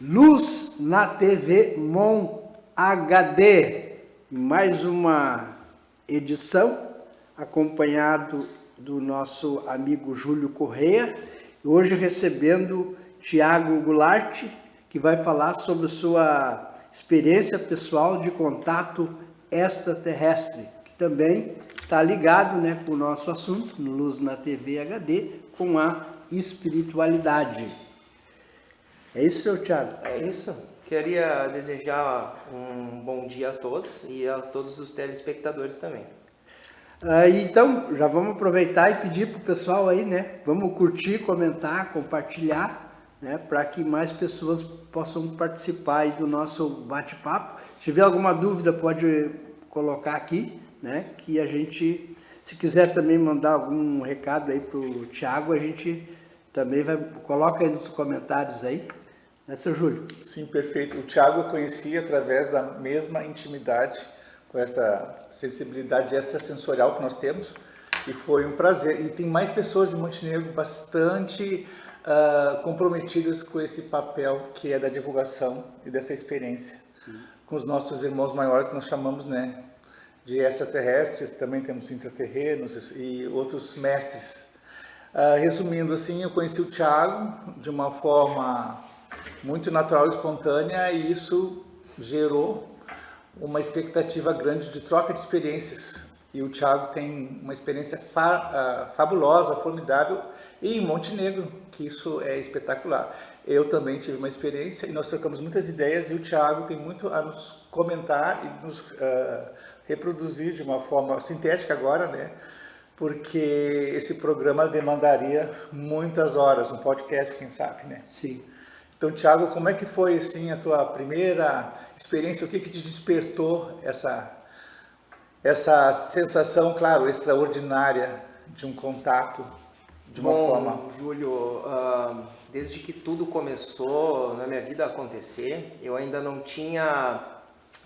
Luz na TV Mon HD, mais uma edição, acompanhado do nosso amigo Júlio Correia, hoje recebendo Tiago Goulart, que vai falar sobre sua experiência pessoal de contato extraterrestre, que também está ligado, com o nosso assunto, no Luz na TV HD, com a espiritualidade. É isso, seu Tiago? É isso. Queria desejar um bom dia a todos e a todos os telespectadores também. Então, já vamos aproveitar e pedir para o pessoal aí, vamos curtir, comentar, compartilhar, para que mais pessoas possam participar aí do nosso bate-papo. Se tiver alguma dúvida, pode colocar aqui, que a gente, se quiser também mandar algum recado aí para o Tiago, a gente também coloca aí nos comentários aí. Seu Júlio? Sim, perfeito. O Tiago eu conheci através da mesma intimidade, com essa sensibilidade extrasensorial que nós temos, e foi um prazer. E tem mais pessoas em Montenegro bastante comprometidas com esse papel que é da divulgação e dessa experiência. Sim. Com os nossos irmãos maiores, que nós chamamos de extraterrestres, também temos intraterrenos e outros mestres. Resumindo assim, eu conheci o Tiago de uma forma muito natural e espontânea, e isso gerou uma expectativa grande de troca de experiências. E o Tiago tem uma experiência fabulosa, formidável, e em Montenegro, que isso é espetacular. Eu também tive uma experiência e nós trocamos muitas ideias, e o Tiago tem muito a nos comentar e nos reproduzir de uma forma sintética agora, porque esse programa demandaria muitas horas, um podcast, quem sabe, Sim. Então, Tiago, como é que foi assim a tua primeira experiência? O que te despertou essa sensação, claro, extraordinária de um contato de uma forma? Júlio, desde que tudo começou na minha vida a acontecer, eu ainda não tinha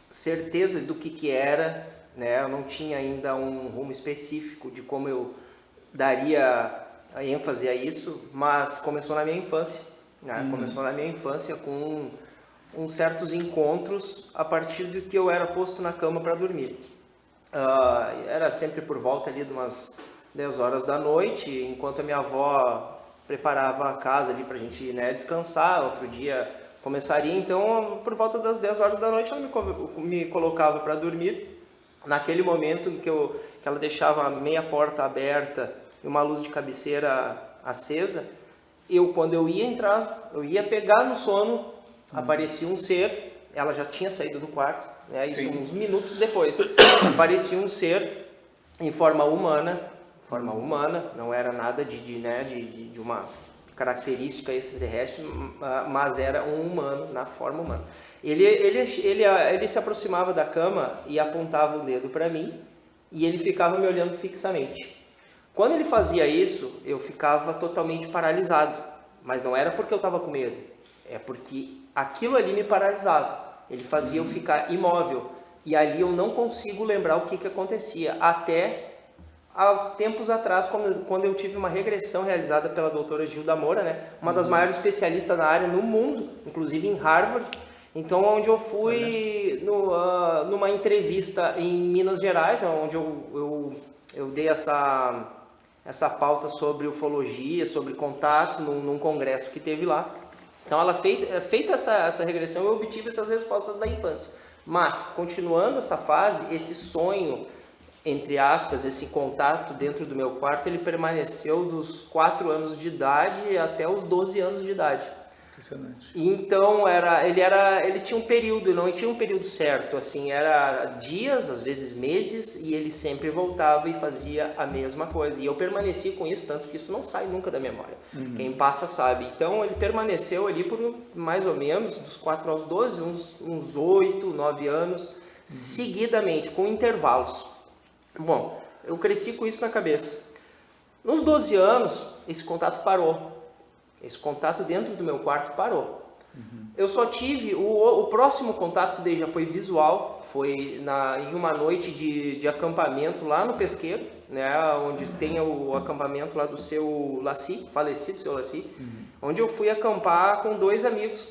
certeza do que era, eu não tinha ainda um rumo específico de como eu daria a ênfase a isso, mas começou na minha infância. Começou na minha infância com uns certos encontros a partir de que eu era posto na cama para dormir. Era sempre por volta ali de umas 10 horas da noite, enquanto a minha avó preparava a casa ali para a gente descansar, outro dia começaria. Então, por volta das 10 horas da noite, ela me colocava para dormir. Naquele momento que ela deixava meia porta aberta e uma luz de cabeceira acesa, quando eu ia entrar, eu ia pegar no sono, aparecia um ser, ela já tinha saído do quarto, isso uns minutos depois, aparecia um ser em forma humana, não era nada de uma característica extraterrestre, mas era um humano, na forma humana. Ele se aproximava da cama e apontava o dedo para mim, e ele ficava me olhando fixamente. Quando ele fazia isso, eu ficava totalmente paralisado, mas não era porque eu estava com medo, é porque aquilo ali me paralisava, ele fazia eu ficar imóvel, e ali eu não consigo lembrar o que acontecia, até há tempos atrás, quando eu tive uma regressão realizada pela doutora Gilda Moura, uma das maiores especialistas na área no mundo, inclusive em Harvard. Então, onde eu fui numa entrevista em Minas Gerais, onde eu dei essa pauta sobre ufologia, sobre contatos, num congresso que teve lá. Então, feita essa regressão, eu obtive essas respostas da infância. Mas, continuando essa fase, esse sonho, entre aspas, esse contato dentro do meu quarto, ele permaneceu dos 4 anos de idade até os 12 anos de idade. Impressionante. Então, ele tinha um período, não tinha um período certo, assim, era dias, às vezes meses, e ele sempre voltava e fazia a mesma coisa. E eu permaneci com isso, tanto que isso não sai nunca da memória. Quem passa sabe. Então, ele permaneceu ali por mais ou menos, dos 4 aos 12, uns 8, 9 anos, seguidamente, com intervalos. Bom, eu cresci com isso na cabeça. Nos 12 anos, esse contato parou. Esse contato dentro do meu quarto parou. Eu só tive o próximo contato, que daí já foi visual, foi em uma noite de acampamento lá no Pesqueiro, onde tem o acampamento lá do seu Laci, falecido seu Laci, onde eu fui acampar com 2 amigos.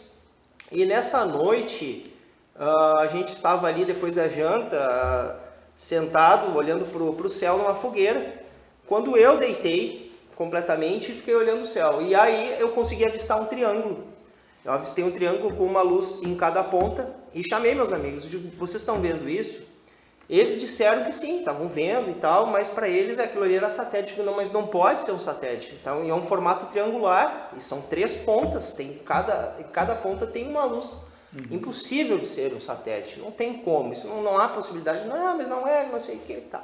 E nessa noite, a gente estava ali depois da janta, sentado, olhando para o céu numa fogueira, quando eu deitei completamente e fiquei olhando o céu. E aí eu consegui avistar um triângulo. Eu avistei um triângulo com uma luz em cada ponta e chamei meus amigos. Eu digo, vocês estão vendo isso? Eles disseram que sim, estavam vendo e tal, mas para eles aquilo ali era satélite. Eu digo, não, mas não pode ser um satélite. Então é um formato triangular e são 3 pontas, cada ponta tem uma luz. Impossível de ser um satélite, não tem como, isso não há possibilidade. Não, mas não é, não sei o que, tá.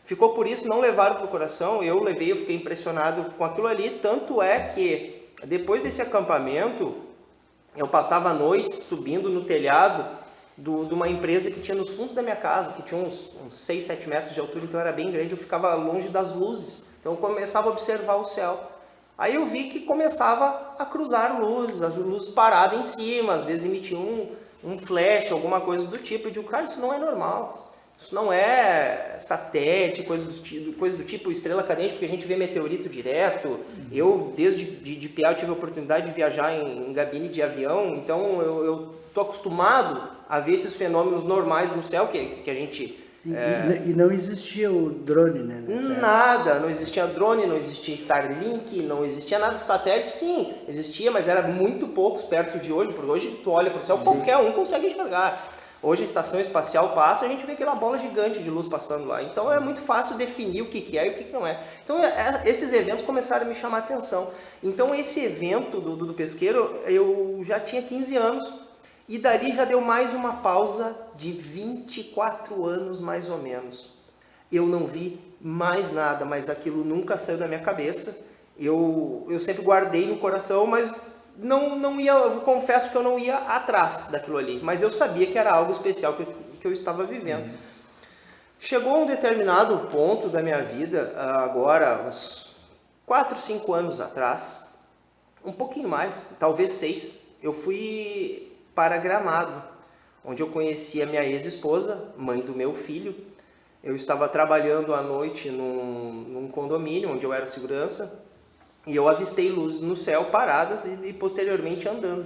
Ficou por isso, não levaram para o coração, eu levei, eu fiquei impressionado com aquilo ali, tanto é que depois desse acampamento, eu passava noites subindo no telhado de uma empresa que tinha nos fundos da minha casa, que tinha uns 6, 7 metros de altura, então era bem grande, eu ficava longe das luzes, então eu começava a observar o céu. Aí eu vi que começava a cruzar luzes, as luzes paradas em cima, às vezes emitia um flash, alguma coisa do tipo, eu digo, cara, isso não é normal. Isso não é satélite, coisa do tipo estrela cadente, porque a gente vê meteorito direto. Eu, desde de piá, eu tive a oportunidade de viajar em gabine de avião, então eu tô acostumado a ver esses fenômenos normais no céu, que a gente... E não existia o drone, né? Nada, não existia drone, não existia Starlink, não existia nada de satélite, sim, existia, mas era muito poucos perto de hoje, porque hoje tu olha para o céu, qualquer um consegue enxergar. Hoje a estação espacial passa, a gente vê aquela bola gigante de luz passando lá. Então é muito fácil definir o que é e o que não é. Então esses eventos começaram a me chamar a atenção. Então esse evento do pesqueiro, eu já tinha 15 anos. E dali já deu mais uma pausa de 24 anos mais ou menos. Eu não vi mais nada, mas aquilo nunca saiu da minha cabeça. Eu sempre guardei no coração, mas... não ia, eu confesso que eu não ia atrás daquilo ali, mas eu sabia que era algo especial que eu estava vivendo. Chegou um determinado ponto da minha vida, agora uns 4, 5 anos atrás, um pouquinho mais, talvez 6, eu fui para Gramado, onde eu conheci a minha ex-esposa, mãe do meu filho. Eu estava trabalhando à noite num condomínio, onde eu era segurança, e eu avistei luzes no céu paradas e posteriormente andando.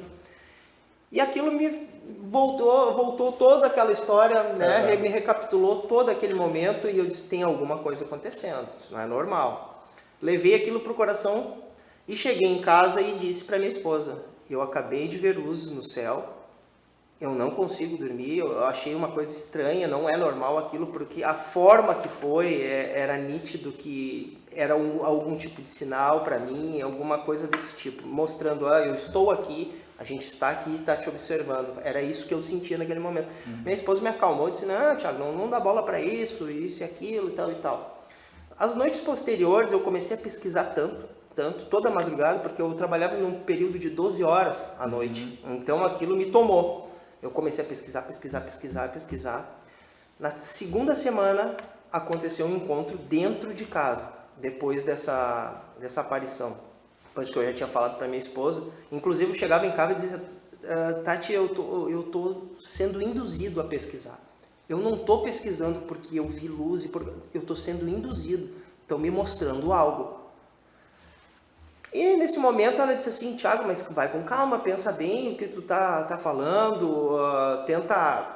E aquilo me voltou toda aquela história, né? Me recapitulou todo aquele momento e eu disse, tem alguma coisa acontecendo, isso não é normal. Levei aquilo para o coração e cheguei em casa e disse para minha esposa, eu acabei de ver luzes no céu, eu não consigo dormir, eu achei uma coisa estranha, não é normal aquilo, porque a forma que foi era nítido que era algum tipo de sinal para mim, alguma coisa desse tipo, mostrando, eu estou aqui, a gente está aqui e está te observando. Era isso que eu sentia naquele momento. Minha esposa me acalmou e disse, não, Thiago, não dá bola para isso e aquilo e tal e tal. As noites posteriores eu comecei a pesquisar tanto, toda madrugada, porque eu trabalhava num período de 12 horas à noite, então aquilo me tomou. Eu comecei a pesquisar. Na segunda semana aconteceu um encontro dentro de casa, depois dessa aparição. Depois que eu já tinha falado para minha esposa, inclusive eu chegava em casa e dizia, Tati, eu tô sendo induzido a pesquisar. Eu não estou pesquisando porque eu vi luz, eu estou sendo induzido, estão me mostrando algo. E nesse momento ela disse assim, Thiago, mas vai com calma, pensa bem o que tu tá falando, tenta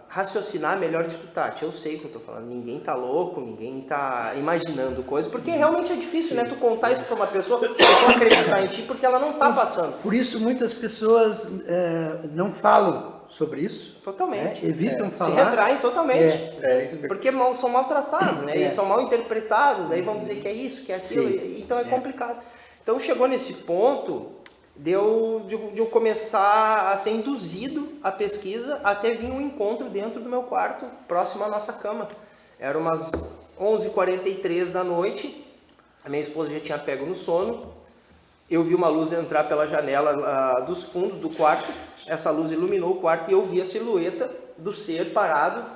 raciocinar melhor. Tipo, Tati, eu sei o que eu tô falando, ninguém tá louco, ninguém tá imaginando coisas, porque realmente é difícil, né, tu contar isso para uma pessoa acreditar em ti, porque ela não tá passando. Por isso muitas pessoas não falam sobre isso. Totalmente. Evitam falar. Se retraem totalmente. Porque são maltratadas, né? E são mal interpretadas, aí vão dizer que é isso, que é aquilo, então é complicado. Então chegou nesse ponto de eu começar a ser induzido à pesquisa, até vir um encontro dentro do meu quarto, próximo à nossa cama. Era umas 11h43 da noite, a minha esposa já tinha pego no sono, eu vi uma luz entrar pela janela dos fundos do quarto, essa luz iluminou o quarto e eu vi a silhueta do ser parado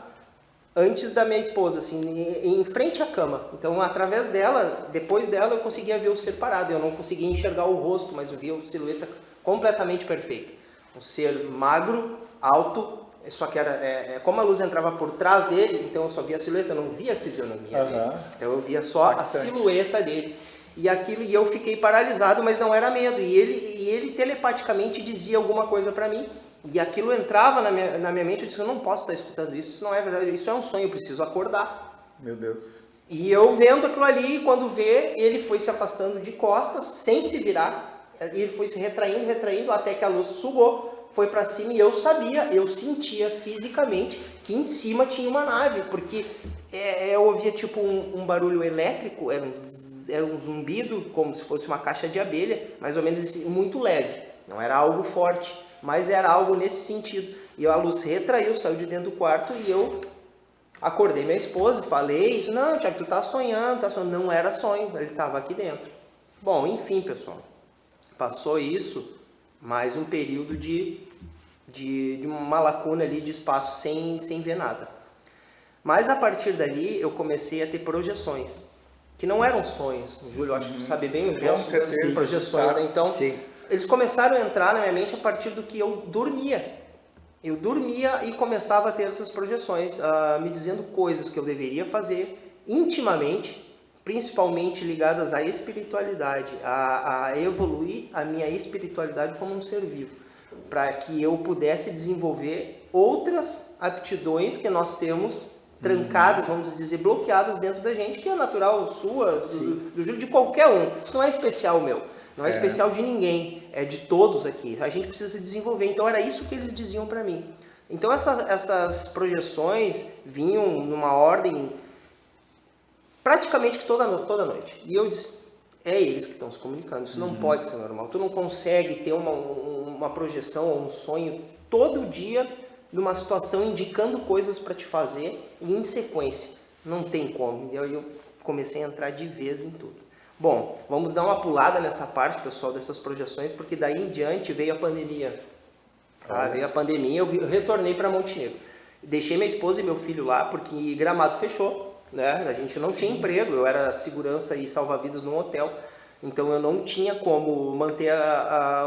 antes da minha esposa, assim, em frente à cama. Então, através dela, depois dela, eu conseguia ver o ser parado. Eu não conseguia enxergar o rosto, mas eu via a silhueta completamente perfeita. Um ser magro, alto, só que era como a luz entrava por trás dele, então eu só via a silhueta, eu não via a fisionomia dele. Então eu via só a silhueta dele. E eu fiquei paralisado, mas não era medo. E ele telepaticamente dizia alguma coisa para mim. E aquilo entrava na minha mente, eu disse, eu não posso estar escutando isso, isso não é verdade, isso é um sonho, eu preciso acordar. Meu Deus. E eu vendo aquilo ali, quando vê, ele foi se afastando de costas, sem se virar, e ele foi se retraindo, até que a luz sugou, foi para cima, e eu sentia fisicamente que em cima tinha uma nave, porque eu ouvia tipo um barulho elétrico, era um zumbido, como se fosse uma caixa de abelha, mais ou menos assim, muito leve, não era algo forte, mas era algo nesse sentido. E a luz retraiu, saiu de dentro do quarto, e eu acordei minha esposa, falei, não, Tiago, tu tá sonhando, não era sonho, ele estava aqui dentro. Bom, enfim, pessoal, passou isso, mais um período de uma lacuna ali de espaço sem ver nada. Mas a partir dali eu comecei a ter projeções, que não eram sonhos. O Júlio, acho que tu sabe bem o que é projeções, né? Então, sim, eles começaram a entrar na minha mente a partir do que eu dormia. Eu dormia e começava a ter essas projeções, me dizendo coisas que eu deveria fazer intimamente, principalmente ligadas à espiritualidade, a evoluir a minha espiritualidade como um ser vivo, para que eu pudesse desenvolver outras aptidões que nós temos trancadas, vamos dizer, bloqueadas dentro da gente, que é natural sua, do Júlio, de qualquer um. Isso não é especial meu. Não é especial de ninguém, é de todos aqui. A gente precisa se desenvolver. Então era isso que eles diziam para mim. Então essas projeções vinham numa ordem praticamente que toda noite. E eu disse, é eles que estão se comunicando. Isso não pode ser normal. Tu não consegue ter uma projeção ou um sonho todo dia numa situação indicando coisas para te fazer e em sequência. Não tem como. E eu comecei a entrar de vez em tudo. Bom, vamos dar uma pulada nessa parte, pessoal, dessas projeções, porque daí em diante veio a pandemia. Veio a pandemia, eu retornei para Montenegro. Deixei minha esposa e meu filho lá, porque Gramado fechou, né? A gente não tinha emprego, eu era segurança e salva-vidas num hotel, então eu não tinha como manter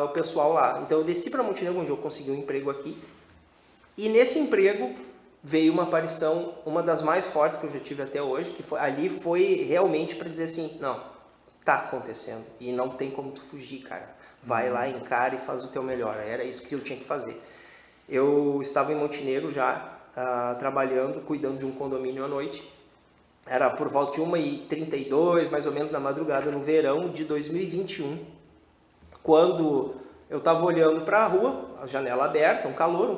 o pessoal lá. Então eu desci para Montenegro, onde eu consegui um emprego aqui, e nesse emprego veio uma aparição, uma das mais fortes que eu já tive até hoje, que foi realmente para dizer assim, não, tá acontecendo e não tem como tu fugir, cara. Vai lá, encara e faz o teu melhor. Era isso que eu tinha que fazer. Eu estava em Montenegro já, trabalhando, cuidando de um condomínio à noite. Era por volta de 1h32, mais ou menos, na madrugada, no verão de 2021. Quando eu estava olhando para a rua, a janela aberta, um calor.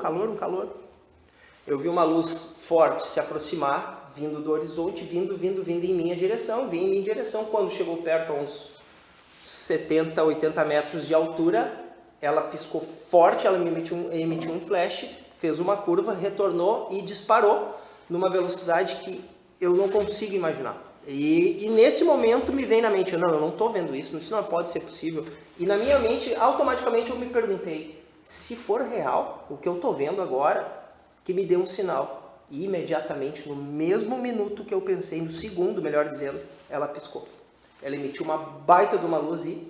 Eu vi uma luz forte se aproximar, vindo do horizonte, vindo em minha direção, Quando chegou perto, a uns 70, 80 metros de altura, ela piscou forte, ela me emitiu um flash, fez uma curva, retornou e disparou numa velocidade que eu não consigo imaginar. E nesse momento me vem na mente, eu não estou vendo isso não pode ser possível. E na minha mente, automaticamente eu me perguntei, se for real o que eu estou vendo agora, que me dê um sinal. E imediatamente, no mesmo minuto que eu pensei, no segundo, melhor dizendo, ela piscou. Ela emitiu uma baita de uma luz e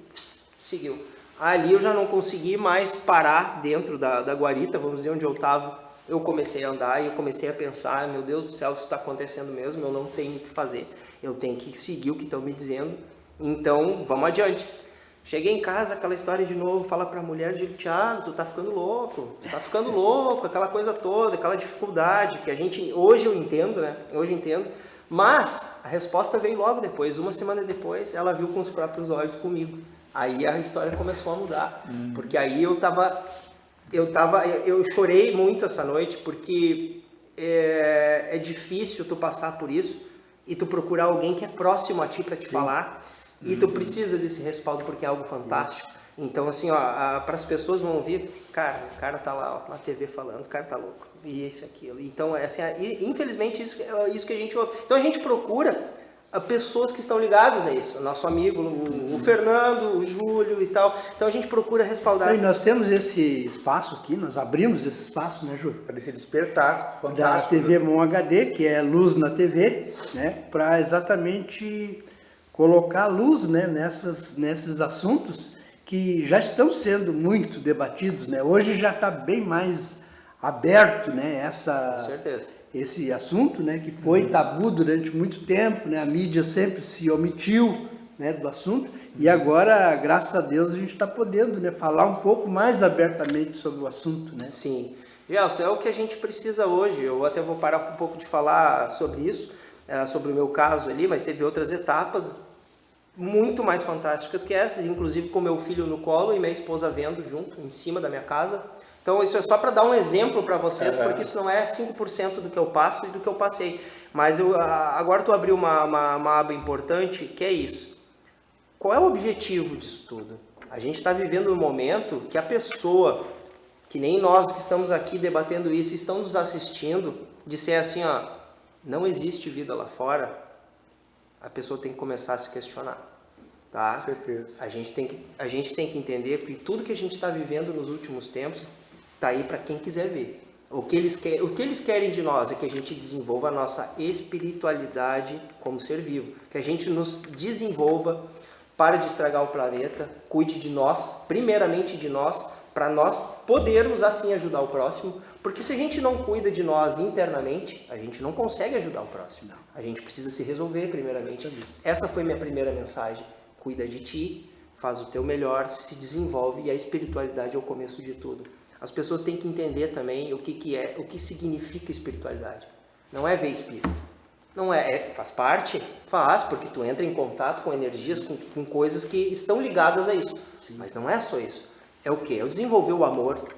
seguiu. Ali eu já não consegui mais parar dentro da guarita, vamos dizer, onde eu estava. Eu comecei a andar e eu comecei a pensar, meu Deus do céu, isso está acontecendo mesmo, eu não tenho o que fazer. Eu tenho que seguir o que estão me dizendo, então vamos adiante. Cheguei em casa, aquela história de novo, fala para a mulher, digo, Tiago, tu tá ficando louco, aquela coisa toda, aquela dificuldade que a gente, hoje eu entendo, né? Hoje eu entendo, mas a resposta veio logo depois, uma semana depois, ela viu com os próprios olhos comigo. Aí a história começou a mudar, porque aí eu chorei muito essa noite, porque é difícil tu passar por isso e tu procurar alguém que é próximo a ti para te falar. E tu precisa desse respaldo porque é algo fantástico. Então, assim, para as pessoas vão ouvir, cara, o cara tá lá na TV falando, o cara tá louco, e isso, aquilo. Então, assim, infelizmente, isso que a gente ouve. Então, a gente procura pessoas que estão ligadas a isso. Nosso amigo, o Fernando, o Júlio e tal. Então, a gente procura respaldar. E nós temos esse espaço aqui, nós abrimos esse espaço, né, Júlio? Para esse despertar fantástico. Da TV Mon HD, que é Luz na TV, né, para exatamente colocar luz, né, nesses assuntos que já estão sendo muito debatidos, né? Hoje já está bem mais aberto, né, Com certeza. esse assunto, né, que foi tabu durante muito tempo, né? A mídia sempre se omitiu né, do assunto, e agora, graças a Deus, a gente está podendo, né, falar um pouco mais abertamente sobre o assunto, né? Sim. Gelson, é o que a gente precisa hoje. Eu até vou parar um pouco de falar sobre isso, sobre o meu caso ali, mas teve outras etapas muito mais fantásticas que essas, inclusive com meu filho no colo e minha esposa vendo junto, em cima da minha casa. Então isso é só para dar um exemplo para vocês, porque isso não é 5% do que eu passo e do que eu passei. Mas agora tu abriu uma aba importante, que é isso. Qual é o objetivo disso tudo? A gente está vivendo um momento que a pessoa, que nem nós que estamos aqui debatendo isso, estão nos assistindo, disser assim, ó, não existe vida lá fora, a pessoa tem que começar a se questionar, tá? Com certeza. A gente tem que entender que tudo que a gente está vivendo nos últimos tempos está aí para quem quiser ver. O que eles querem de nós é que a gente desenvolva a nossa espiritualidade como ser vivo, que a gente nos desenvolva, pare de estragar o planeta, cuide de nós, primeiramente de nós, para nós podermos assim ajudar o próximo, porque se a gente não cuida de nós internamente, a gente não consegue ajudar o próximo. A gente precisa se resolver primeiramente. Essa foi minha primeira mensagem. Cuida de ti, faz o teu melhor, se desenvolve, e a espiritualidade é o começo de tudo. As pessoas têm que entender também o que significa espiritualidade. Não é ver espírito. Não faz parte? Faz, porque tu entra em contato com energias, com coisas que estão ligadas a isso. Sim. Mas não é só isso. É o quê? É desenvolver o amor,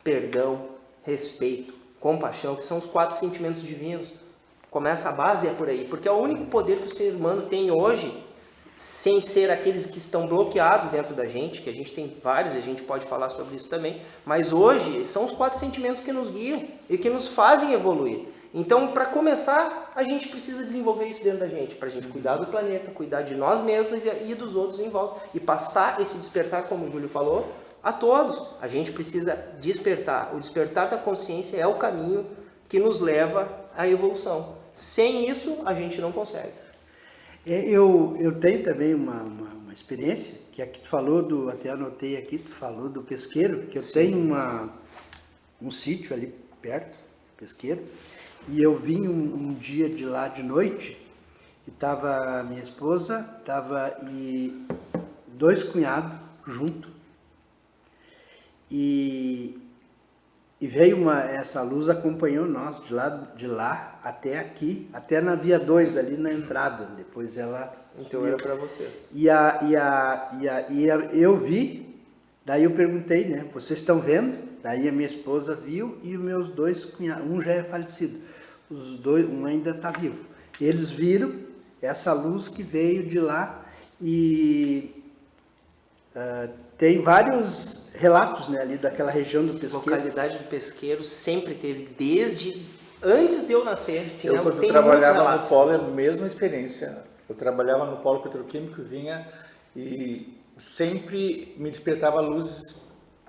perdão, respeito, compaixão, que são os 4 sentimentos divinos. Começa a base, é por aí. Porque é o único poder que o ser humano tem hoje, sem ser aqueles que estão bloqueados dentro da gente, que a gente tem vários, a gente pode falar sobre isso também, mas hoje são os 4 sentimentos que nos guiam e que nos fazem evoluir. Então, para começar, a gente precisa desenvolver isso dentro da gente, para a gente cuidar do planeta, cuidar de nós mesmos e dos outros em volta, e passar esse despertar, como o Júlio falou, a todos. A gente precisa despertar. O despertar da consciência é o caminho que nos leva à evolução. Sem isso, a gente não consegue. Eu tenho também uma experiência, que aqui tu falou até anotei aqui, tu falou do pesqueiro, que eu tenho um sítio ali perto, pesqueiro, e eu vim um dia de lá de noite, e tava minha esposa, e 2 cunhados junto, e veio essa luz, acompanhou nós de lá até aqui, até na via 2 ali na entrada. Depois ela... Então era para vocês. E eu vi, daí eu perguntei, né? Vocês estão vendo? Daí a minha esposa viu e os meus 2 cunhados, um já é falecido, os 2, um ainda está vivo. Eles viram essa luz que veio de lá e... tem vários relatos, né, ali daquela região do pesqueiro. A localidade do pesqueiro sempre teve, desde antes de eu nascer. Quando trabalhava no polo, é a mesma experiência. Eu trabalhava no polo petroquímico, vinha e sempre me despertava luzes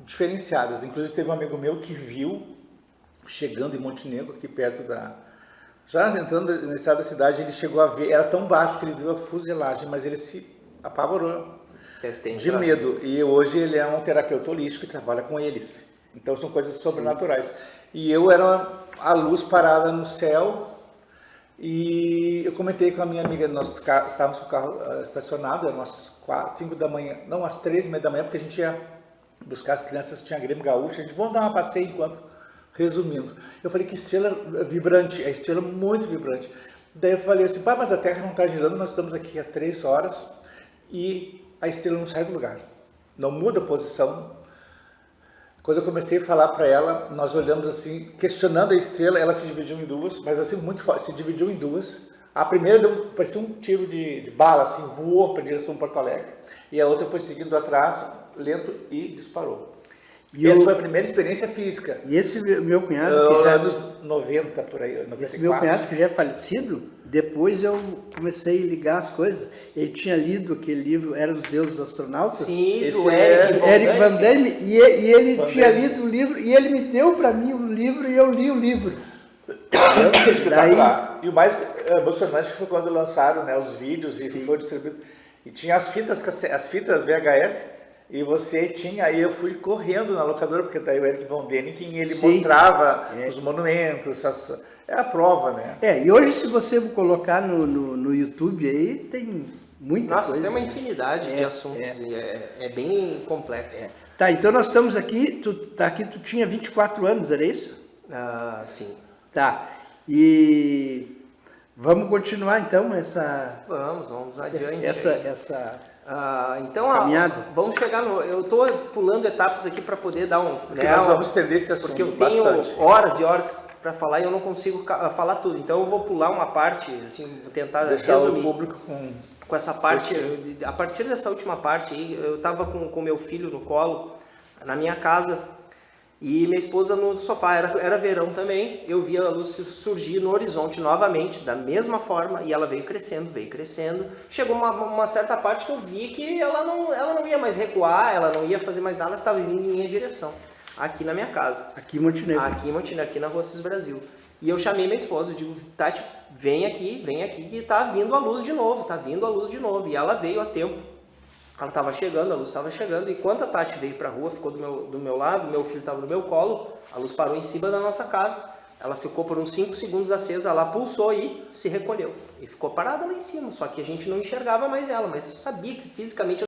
diferenciadas. Inclusive teve um amigo meu que viu, chegando em Montenegro, aqui perto já entrando na estrada da cidade, ele chegou a ver, era tão baixo que ele viu a fuselagem, mas ele se apavorou. De medo. E hoje ele é um terapeuta holístico e trabalha com eles. Então são coisas sobrenaturais. E eu era a luz parada no céu e eu comentei com a minha amiga, nós estávamos com o carro estacionado, eram às 5 da manhã, não, às 3:30 da manhã, porque a gente ia buscar as crianças, tinha Grêmio Gaúcho, a gente, vamos dar uma passeio enquanto, resumindo. Eu falei, que estrela vibrante, a estrela muito vibrante. Daí eu falei assim, mas a Terra não está girando, nós estamos aqui há 3 horas e a estrela não sai do lugar, não muda a posição. Quando eu comecei a falar para ela, nós olhamos assim, questionando a estrela, ela se dividiu em 2, mas assim, muito forte, se dividiu em 2. A primeira parecia um tiro de bala, assim, voou para a direção de Porto Alegre. E a outra foi seguindo atrás, lento, e disparou. E essa foi a primeira experiência física. E esse meu cunhado, que já... anos 90, por aí, 94. Esse meu cunhado, que já é falecido, depois eu comecei a ligar as coisas. Ele tinha lido aquele livro, Eram os Deuses Astronautas. Sim, do Eric Van Damme. E ele tinha lido o livro, e ele me deu para mim o livro, e eu li o livro. E o mais emocionante foi quando lançaram, né, os vídeos e foi distribuído. E tinha as fitas VHS, e você tinha, aí eu fui correndo na locadora, porque daí o Eric Von Däniken, ele mostrava os monumentos, é a prova, né? E hoje se você colocar no YouTube aí, tem muita Nossa, coisa. tem uma infinidade de assuntos e é bem complexo. Tá, então nós estamos aqui, tu tinha 24 anos, era isso? Sim. Tá, e vamos continuar então essa Vamos adiante. Então, caminhada. vamos chegar no... Eu estou pulando etapas aqui para poder dar um... Porque nós vamos estender esse assunto porque eu tenho bastante. horas e horas para falar e eu não consigo falar tudo. Então eu vou pular uma parte, assim, vou tentar Deixar resumir. o público com Essa parte, a partir dessa última parte aí, eu estava com meu filho no colo, na minha casa, e minha esposa no sofá. Era verão também, eu vi a luz surgir no horizonte novamente, da mesma forma, e ela veio crescendo. Chegou uma certa parte que eu vi que ela não ia mais recuar, ela não ia fazer mais nada, ela estava vindo em minha direção, aqui na minha casa. Aqui em Montenegro. Aqui em Montenegro, aqui na Rua Cis Brasil. E eu chamei minha esposa, eu digo, Tati, vem aqui, que tá vindo a luz de novo, E ela veio a tempo. Ela estava chegando, a luz estava chegando, e quando a Tati veio para a rua, ficou do meu lado, meu filho estava no meu colo, a luz parou em cima da nossa casa, ela ficou por uns 5 segundos acesa, ela pulsou e se recolheu. E ficou parada lá em cima, só que a gente não enxergava mais ela, mas eu sabia que fisicamente